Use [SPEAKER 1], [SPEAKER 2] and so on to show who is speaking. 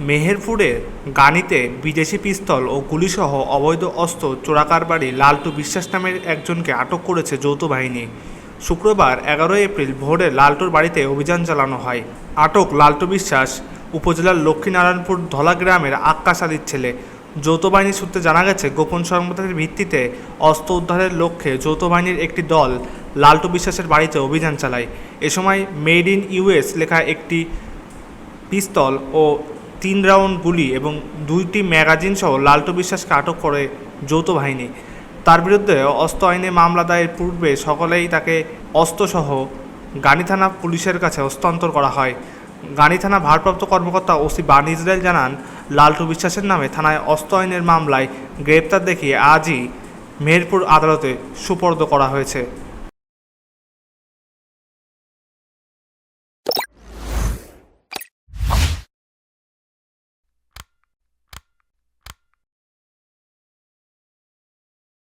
[SPEAKER 1] মেহেরপুরের গানীতে বিদেশি পিস্তল ও গুলিসহ অবৈধ অস্ত্র চোরাকারবারি লালটু বিশ্বাস নামের একজনকে আটক করেছে যৌথ বাহিনী। শুক্রবার 11 এপ্রিল ভোরে লালটুর বাড়িতে অভিযান চালানো হয়। আটক লালটু বিশ্বাস উপজেলার লক্ষ্মীনারায়ণপুর ধলা গ্রামের আক্কাস আলীর ছেলে। যৌথ বাহিনী সূত্রে জানা গেছে, গোপন সংবাদের ভিত্তিতে অস্ত্র উদ্ধারের লক্ষ্যে যৌথ বাহিনীর একটি দল লালটু বিশ্বাসের বাড়িতে অভিযান চালায়। এ সময় মেড ইন ইউএস লেখা একটি পিস্তল ও 3 রাউন্ড গুলি এবং 2টি ম্যাগাজিন সহ লালটু বিশ্বাসকে আটক করে যৌথ বাহিনী। তার বিরুদ্ধে অস্ত্র আইনে মামলা দায়ের পূর্বে সকলেই তাকে অস্ত্রসহ গানী থানা পুলিশের কাছে হস্তান্তর করা হয়। গানী থানা ভারপ্রাপ্ত কর্মকর্তা ওসি বানী ইসরায়েল জানান, লালটু বিশ্বাসের নামে থানায় অস্ত্র আইনের মামলায় গ্রেপ্তার দেখিয়ে আজই মেহেরপুর আদালতে সোপর্দ করা হয়েছে।